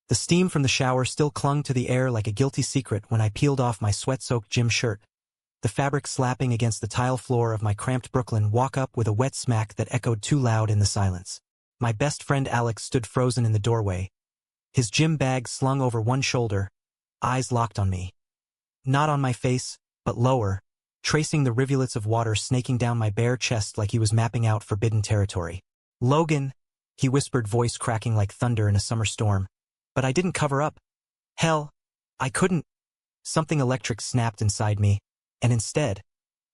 The steam from the shower still clung to the air like a guilty secret when I peeled off my sweat-soaked gym shirt, the fabric slapping against the tile floor of my cramped Brooklyn walk-up with a wet smack that echoed too loud in the silence. My best friend Alex stood frozen in the doorway, his gym bag slung over one shoulder, eyes locked on me. Not on my face, but lower, tracing the rivulets of water snaking down my bare chest like he was mapping out forbidden territory. "Logan," he whispered, voice cracking like thunder in a summer storm. But I didn't cover up. Hell, I couldn't. Something electric snapped inside me, and instead,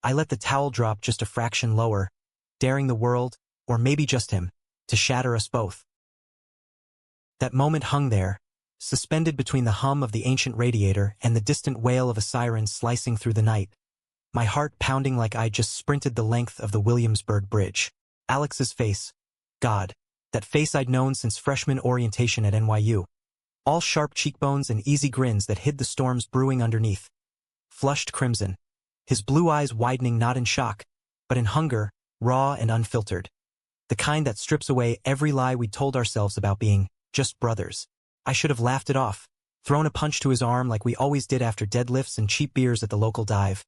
I let the towel drop just a fraction lower, daring the world, or maybe just him, to shatter us both. That moment hung there, suspended between the hum of the ancient radiator and the distant wail of a siren slicing through the night, my heart pounding like I'd just sprinted the length of the Williamsburg Bridge. Alex's face. God, that face I'd known since freshman orientation at NYU. All sharp cheekbones and easy grins that hid the storms brewing underneath. Flushed crimson, his blue eyes widening not in shock, but in hunger, raw and unfiltered. The kind that strips away every lie we told ourselves about being just brothers. I should have laughed it off, thrown a punch to his arm like we always did after deadlifts and cheap beers at the local dive.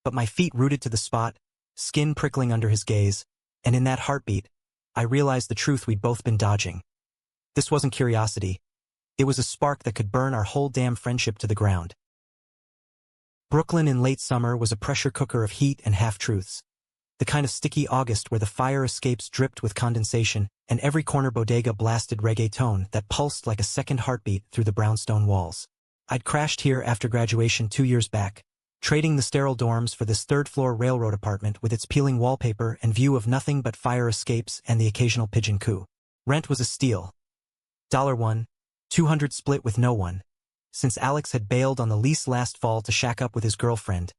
But my feet rooted to the spot, skin prickling under his gaze, and in that heartbeat, I realized the truth we'd both been dodging. This wasn't curiosity. It was a spark that could burn our whole damn friendship to the ground. Brooklyn in late summer was a pressure cooker of heat and half-truths. The kind of sticky August where the fire escapes dripped with condensation, and every corner bodega blasted reggaeton that pulsed like a second heartbeat through the brownstone walls. I'd crashed here after graduation 2 years back, trading the sterile dorms for this third-floor railroad apartment with its peeling wallpaper and view of nothing but fire escapes and the occasional pigeon coo. Rent was a steal. $1, $200 split with no one, since Alex had bailed on the lease last fall to shack up with his girlfriend,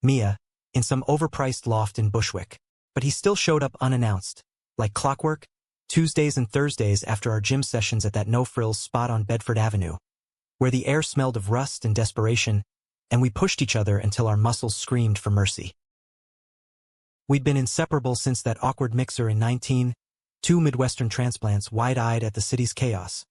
Mia, in some overpriced loft in Bushwick. But he still showed up unannounced, like clockwork, Tuesdays and Thursdays after our gym sessions at that no-frills spot on Bedford Avenue, where the air smelled of rust and desperation, and we pushed each other until our muscles screamed for mercy. We'd been inseparable since that awkward mixer in 19, two Midwestern transplants wide-eyed at the city's chaos.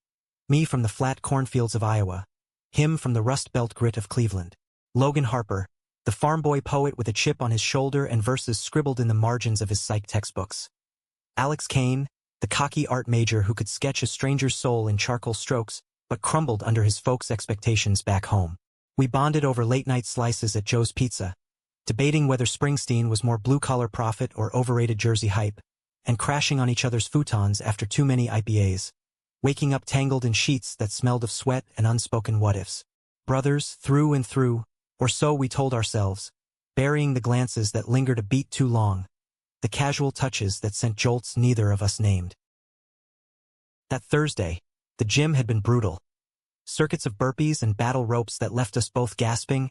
Me from the flat cornfields of Iowa, him from the Rust Belt grit of Cleveland. Logan Harper, the farm boy poet with a chip on his shoulder and verses scribbled in the margins of his psych textbooks. Alex Kane, the cocky art major who could sketch a stranger's soul in charcoal strokes, but crumbled under his folks' expectations back home. We bonded over late-night slices at Joe's Pizza, debating whether Springsteen was more blue-collar prophet or overrated Jersey hype, and crashing on each other's futons after too many IPAs, waking up tangled in sheets that smelled of sweat and unspoken what-ifs. Brothers through and through, or so we told ourselves, burying the glances that lingered a beat too long, the casual touches that sent jolts neither of us named. That Thursday, the gym had been brutal. Circuits of burpees and battle ropes that left us both gasping,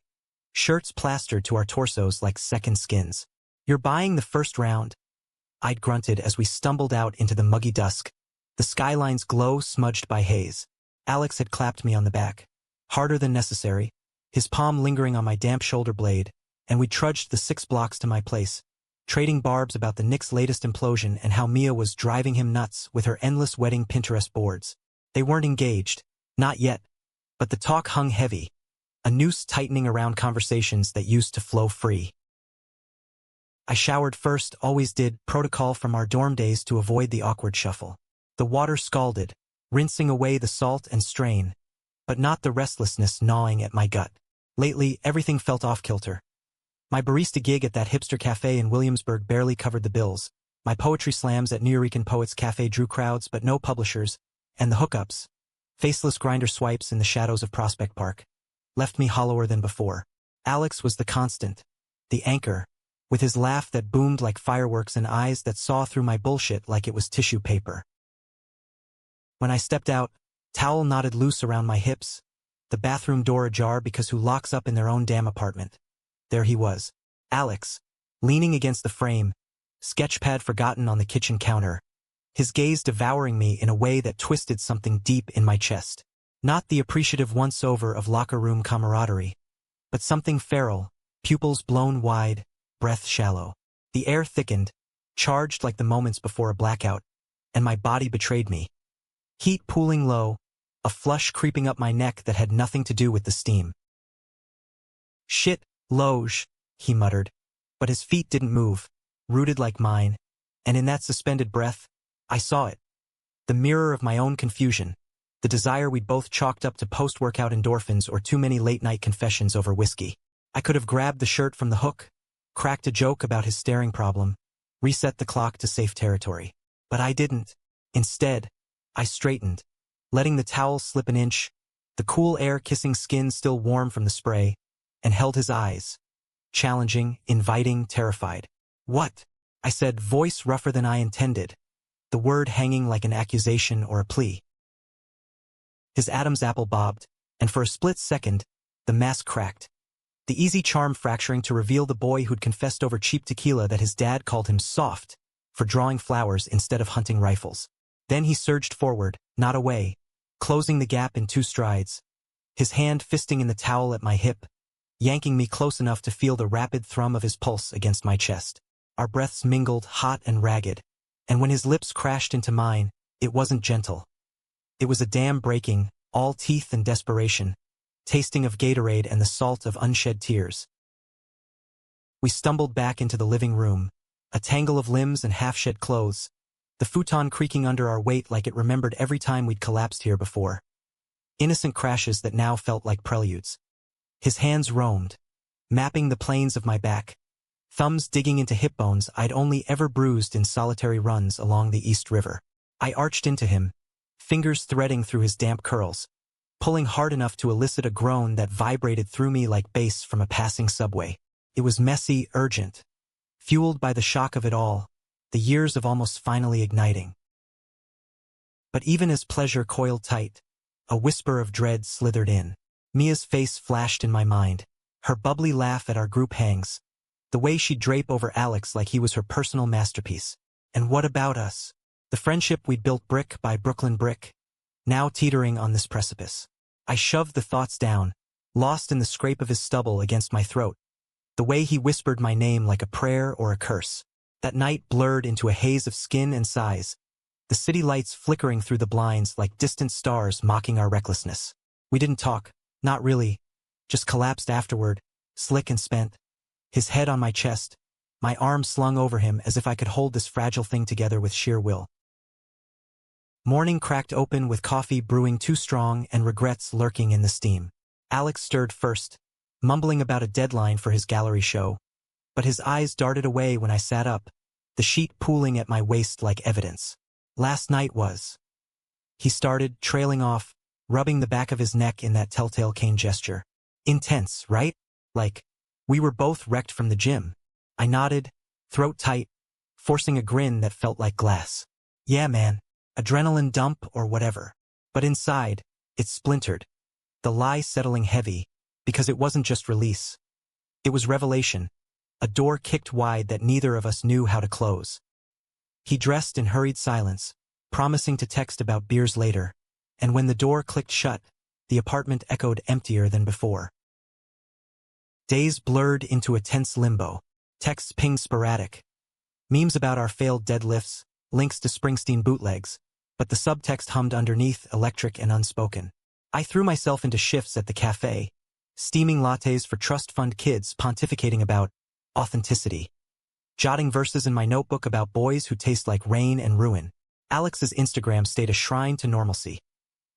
shirts plastered to our torsos like second skins. "You're buying the first round," I'd grunted as we stumbled out into the muggy dusk, the skyline's glow smudged by haze. Alex had clapped me on the back, harder than necessary, his palm lingering on my damp shoulder blade, and we trudged the 6 blocks to my place, trading barbs about the Knicks' latest implosion and how Mia was driving him nuts with her endless wedding Pinterest boards. They weren't engaged, not yet, but the talk hung heavy, a noose tightening around conversations that used to flow free. I showered first, always did, protocol from our dorm days to avoid the awkward shuffle. The water scalded, rinsing away the salt and strain, but not the restlessness gnawing at my gut. Lately, everything felt off-kilter. My barista gig at that hipster cafe in Williamsburg barely covered the bills. My poetry slams at Nuyorican Poets Cafe drew crowds but no publishers, and the hookups, faceless grinder swipes in the shadows of Prospect Park, left me hollower than before. Alex was the constant, the anchor, with his laugh that boomed like fireworks and eyes that saw through my bullshit like it was tissue paper. When I stepped out, towel knotted loose around my hips, the bathroom door ajar because who locks up in their own damn apartment? There he was, Alex, leaning against the frame, sketchpad forgotten on the kitchen counter, his gaze devouring me in a way that twisted something deep in my chest. Not the appreciative once-over of locker room camaraderie, but something feral, pupils blown wide, breath shallow. The air thickened, charged like the moments before a blackout, and my body betrayed me. Heat pooling low, a flush creeping up my neck that had nothing to do with the steam. "Shit, Loge," he muttered, but his feet didn't move, rooted like mine, and in that suspended breath, I saw it. The mirror of my own confusion, the desire we'd both chalked up to post-workout endorphins or too many late-night confessions over whiskey. I could have grabbed the shirt from the hook, cracked a joke about his staring problem, reset the clock to safe territory. But I didn't. Instead, I straightened, letting the towel slip an inch, the cool air kissing skin still warm from the spray, and held his eyes. Challenging, inviting, terrified. "What?" I said, voice rougher than I intended, the word hanging like an accusation or a plea. His Adam's apple bobbed, and for a split second, the mask cracked. The easy charm fracturing to reveal the boy who'd confessed over cheap tequila that his dad called him soft for drawing flowers instead of hunting rifles. Then he surged forward, not away, closing the gap in 2 strides, his hand fisting in the towel at my hip, yanking me close enough to feel the rapid thrum of his pulse against my chest. Our breaths mingled, hot and ragged, and when his lips crashed into mine, it wasn't gentle. It was a dam breaking, all teeth and desperation, tasting of Gatorade and the salt of unshed tears. We stumbled back into the living room, a tangle of limbs and half-shed clothes, the futon creaking under our weight like it remembered every time we'd collapsed here before. Innocent crashes that now felt like preludes. His hands roamed, mapping the planes of my back, thumbs digging into hip bones I'd only ever bruised in solitary runs along the East River. I arched into him, fingers threading through his damp curls, pulling hard enough to elicit a groan that vibrated through me like bass from a passing subway. It was messy, urgent, fueled by the shock of it all, the years of almost finally igniting. But even as pleasure coiled tight, a whisper of dread slithered in. Mia's face flashed in my mind, her bubbly laugh at our group hangs, the way she'd drape over Alex like he was her personal masterpiece. And what about us? The friendship we'd built brick by Brooklyn brick, now teetering on this precipice. I shoved the thoughts down, lost in the scrape of his stubble against my throat, the way he whispered my name like a prayer or a curse. That night blurred into a haze of skin and size, the city lights flickering through the blinds like distant stars mocking our recklessness. We didn't talk, not really, just collapsed afterward, slick and spent, his head on my chest, my arms slung over him as if I could hold this fragile thing together with sheer will. Morning cracked open with coffee brewing too strong and regrets lurking in the steam. Alex stirred first, mumbling about a deadline for his gallery show, but his eyes darted away when I sat up, the sheet pooling at my waist like evidence. "Last night was..." He started, trailing off, rubbing the back of his neck in that telltale cane gesture. "Intense, right? Like, we were both wrecked from the gym." I nodded, throat tight, forcing a grin that felt like glass. "Yeah, man. Adrenaline dump or whatever." But inside, it splintered, the lie settling heavy, because it wasn't just release. It was revelation, a door kicked wide that neither of us knew how to close. He dressed in hurried silence, promising to text about beers later, and when the door clicked shut, the apartment echoed emptier than before. Days blurred into a tense limbo, texts pinged sporadic, memes about our failed deadlifts, links to Springsteen bootlegs, but the subtext hummed underneath, electric and unspoken. I threw myself into shifts at the cafe, steaming lattes for trust fund kids pontificating about authenticity, jotting verses in my notebook about boys who taste like rain and ruin. Alex's Instagram stayed a shrine to normalcy.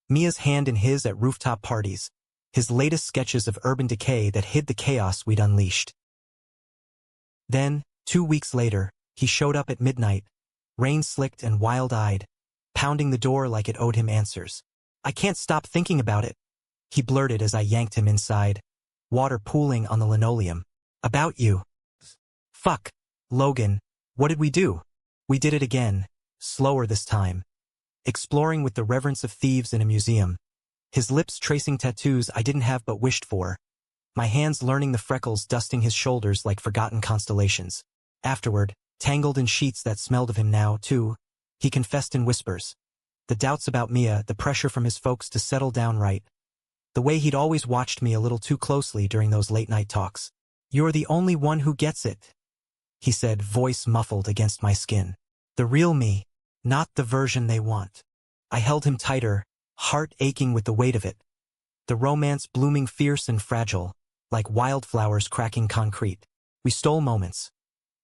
Mia's hand in his at rooftop parties, his latest sketches of urban decay that hid the chaos we'd unleashed. Then, 2 weeks later, he showed up at midnight, rain-slicked and wild-eyed, pounding the door like it owed him answers. "I can't stop thinking about it," he blurted as I yanked him inside, water pooling on the linoleum. "About you." "Fuck, Logan, what did we do?" "We did it again, slower this time. Exploring with the reverence of thieves in a museum. His lips tracing tattoos I didn't have but wished for, my hands learning the freckles dusting his shoulders like forgotten constellations. Afterward, tangled in sheets that smelled of him now, too, he confessed in whispers. The doubts about Mia, the pressure from his folks to settle down right. The way he'd always watched me a little too closely during those late-night talks. "You're the only one who gets it," he said, voice muffled against my skin. "The real me, not the version they want." I held him tighter, heart aching with the weight of it. The romance blooming fierce and fragile, like wildflowers cracking concrete. We stole moments.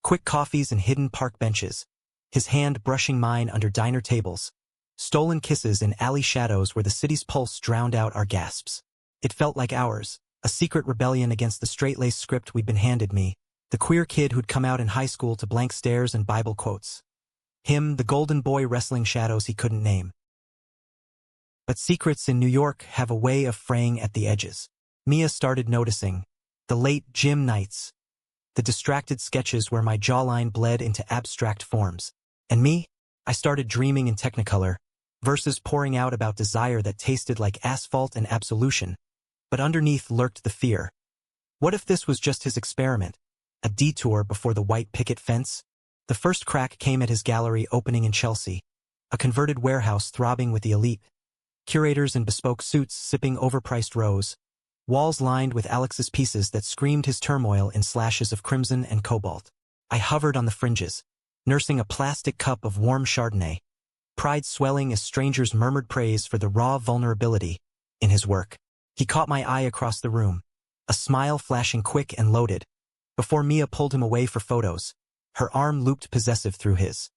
Quick coffees and hidden park benches. His hand brushing mine under diner tables. Stolen kisses in alley shadows where the city's pulse drowned out our gasps. It felt like ours, a secret rebellion against the straight-laced script we'd been handed me, the queer kid who'd come out in high school to blank stares and Bible quotes. Him, the golden boy wrestling shadows he couldn't name. But secrets in New York have a way of fraying at the edges. Mia started noticing. The late gym nights. The distracted sketches where my jawline bled into abstract forms. And me? I started dreaming in Technicolor, verses pouring out about desire that tasted like asphalt and absolution. But underneath lurked the fear. What if this was just his experiment? A detour before the white picket fence? The first crack came at his gallery opening in Chelsea. A converted warehouse throbbing with the elite. Curators in bespoke suits sipping overpriced rose. Walls lined with Alex's pieces that screamed his turmoil in slashes of crimson and cobalt. I hovered on the fringes, nursing a plastic cup of warm Chardonnay. Pride swelling as strangers murmured praise for the raw vulnerability in his work. He caught my eye across the room, a smile flashing quick and loaded, before Mia pulled him away for photos, her arm looped possessive through his.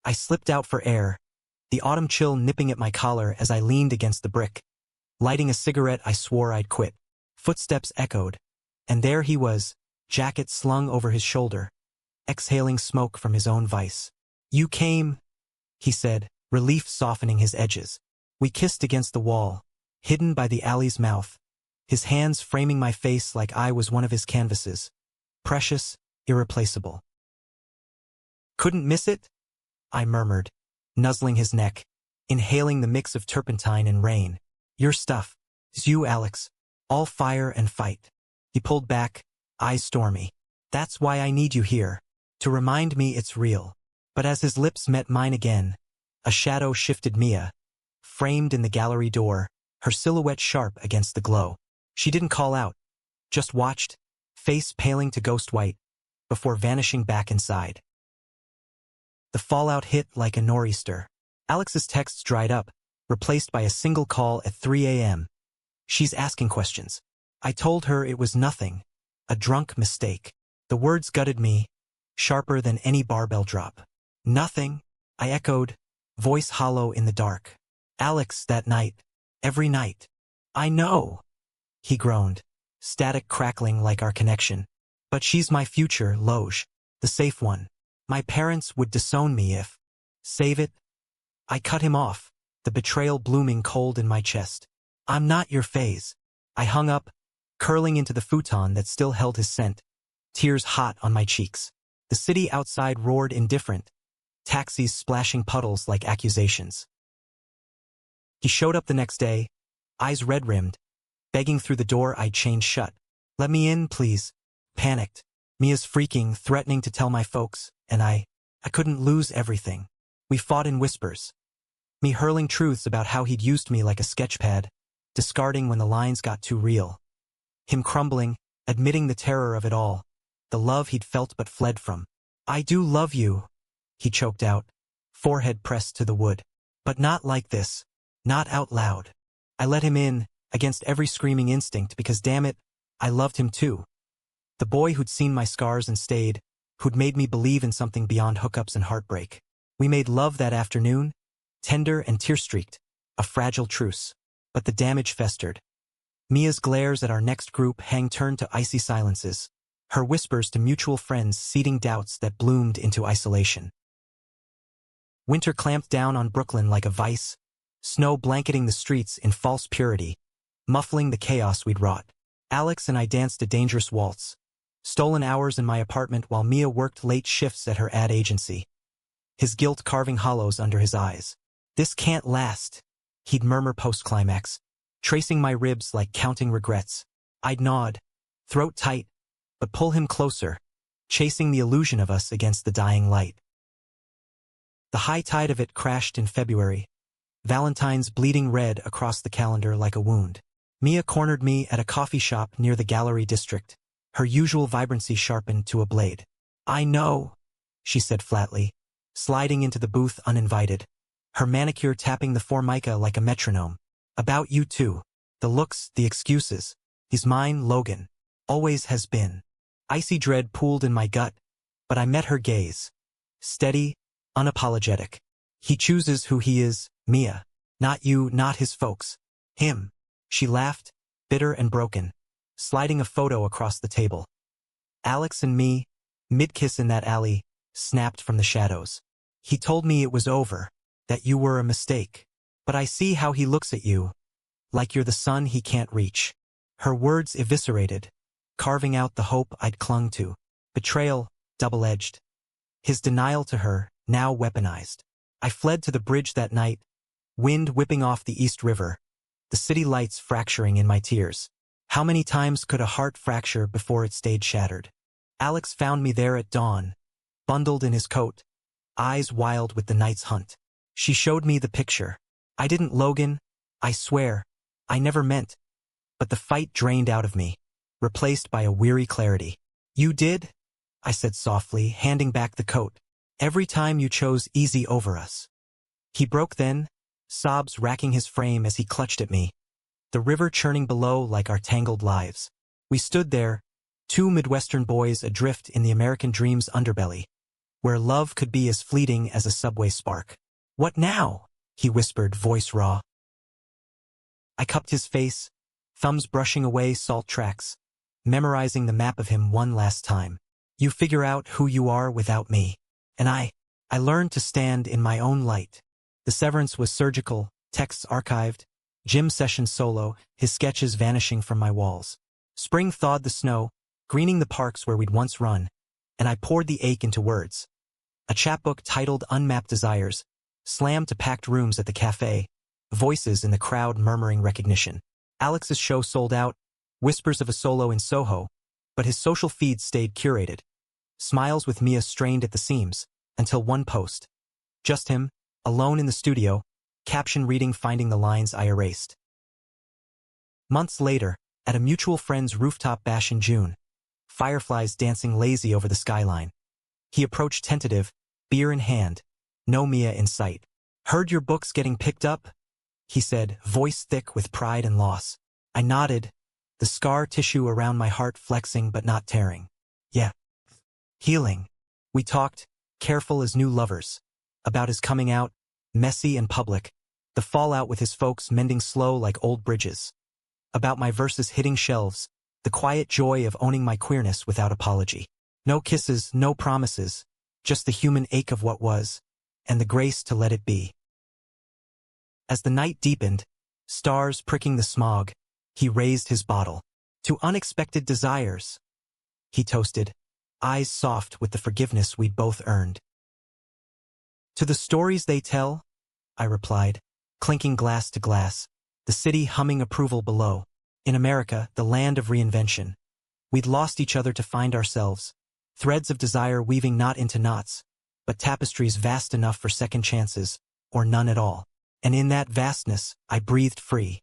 I slipped out for air, the autumn chill nipping at my collar as I leaned against the brick. Lighting a cigarette, I swore I'd quit. Footsteps echoed, and there he was, jacket slung over his shoulder, exhaling smoke from his own vice. "You came," he said, relief softening his edges. We kissed against the wall, hidden by the alley's mouth, his hands framing my face like I was one of his canvases. Precious, irreplaceable. "Couldn't miss it?" I murmured, nuzzling his neck, inhaling the mix of turpentine and rain. "Your stuff. It's you, Alex. All fire and fight." He pulled back, eyes stormy. "That's why I need you here. To remind me it's real." But as his lips met mine again, a shadow shifted Mia, framed in the gallery door, her silhouette sharp against the glow. She didn't call out, just watched, face paling to ghost white, before vanishing back inside. The fallout hit like a nor'easter. Alex's texts dried up, replaced by a single call at 3 a.m. "She's asking questions." I told her it was nothing, a drunk mistake. The words gutted me, sharper than any barbell drop. "Nothing," I echoed, voice hollow in the dark. "Alex, that night. Every night." "I know," he groaned, static crackling like our connection. "But she's my future, Loge, the safe one. My parents would disown me if—" "Save it." I cut him off, the betrayal blooming cold in my chest. "I'm not your phase." I hung up, curling into the futon that still held his scent, tears hot on my cheeks. The city outside roared indifferent, taxis splashing puddles like accusations. He showed up the next day, eyes red-rimmed, begging through the door I'd chained shut. "Let me in, please." Panicked. Mia's freaking, threatening to tell my folks, and I couldn't lose everything. We fought in whispers. Me hurling truths about how he'd used me like a sketchpad, discarding when the lines got too real. Him crumbling, admitting the terror of it all, the love he'd felt but fled from. "I do love you," he choked out, forehead pressed to the wood. "But not like this. Not out loud." I let him in, against every screaming instinct, because damn it, I loved him too. The boy who'd seen my scars and stayed, who'd made me believe in something beyond hookups and heartbreak. We made love that afternoon, tender and tear-streaked, a fragile truce. But the damage festered. Mia's glares at our next group hang turned to icy silences, her whispers to mutual friends seeding doubts that bloomed into isolation. Winter clamped down on Brooklyn like a vice, snow blanketing the streets in false purity, muffling the chaos we'd wrought. Alex and I danced a dangerous waltz, stolen hours in my apartment while Mia worked late shifts at her ad agency, his guilt carving hollows under his eyes. "This can't last," he'd murmur post-climax, tracing my ribs like counting regrets. I'd nod, throat tight, but pull him closer, chasing the illusion of us against the dying light. The high tide of it crashed in February, Valentine's bleeding red across the calendar like a wound. Mia cornered me at a coffee shop near the gallery district, her usual vibrancy sharpened to a blade. "I know," she said flatly, sliding into the booth uninvited. her manicure tapping the formica like a metronome. About you too. The looks, the excuses. He's mine, Logan. Always has been. Icy dread pooled in my gut, but I met her gaze. Steady, unapologetic. He chooses who he is, Mia. Not you, not his folks. Him. She laughed, bitter and broken, sliding a photo across the table. Alex and me, mid-kiss in that alley, snapped from the shadows. He told me it was over, that you were a mistake. But I see how he looks at you, like you're the sun he can't reach. Her words eviscerated, carving out the hope I'd clung to. Betrayal, double-edged. His denial to her, now weaponized. I fled to the bridge that night, wind whipping off the East River, the city lights fracturing in my tears. How many times could a heart fracture before it stayed shattered? Alex found me there at dawn, bundled in his coat, eyes wild with the night's hunt. She showed me the picture. I didn't, Logan, I swear, I never meant. But the fight drained out of me, replaced by a weary clarity. You did? I said softly, handing back the coat. Every time you chose easy over us. He broke then, sobs racking his frame as he clutched at me, the river churning below like our tangled lives. We stood there, two Midwestern boys adrift in the American dream's underbelly, where love could be as fleeting as a subway spark. What now? He whispered, voice raw. I cupped his face, thumbs brushing away salt tracks, memorizing the map of him one last time. You figure out who you are without me. And I learned to stand in my own light. The severance was surgical, texts archived, gym sessions solo, his sketches vanishing from my walls. Spring thawed the snow, greening the parks where we'd once run, and I poured the ache into words. A chapbook titled Unmapped Desires, slammed to packed rooms at the cafe, voices in the crowd murmuring recognition. Alex's show sold out, whispers of a solo in Soho, but his social feed stayed curated. Smiles with Mia strained at the seams, until one post. Just him, alone in the studio, caption reading finding the lines I erased. Months later, at a mutual friend's rooftop bash in June, fireflies dancing lazy over the skyline. He approached tentative, beer in hand, no Mia in sight. Heard your book's getting picked up? He said, voice thick with pride and loss. I nodded, the scar tissue around my heart flexing but not tearing. Yeah. Healing. We talked, careful as new lovers, about his coming out, messy and public, the fallout with his folks mending slow like old bridges. About my verses hitting shelves, the quiet joy of owning my queerness without apology. No kisses, no promises, just the human ache of what was, and the grace to let it be. As the night deepened, stars pricking the smog, he raised his bottle. To unexpected desires, he toasted, eyes soft with the forgiveness we'd both earned. To the stories they tell, I replied, clinking glass to glass, the city humming approval below. In America, the land of reinvention. We'd lost each other to find ourselves, threads of desire weaving not into knots, but tapestries vast enough for second chances, or none at all. And in that vastness, I breathed free.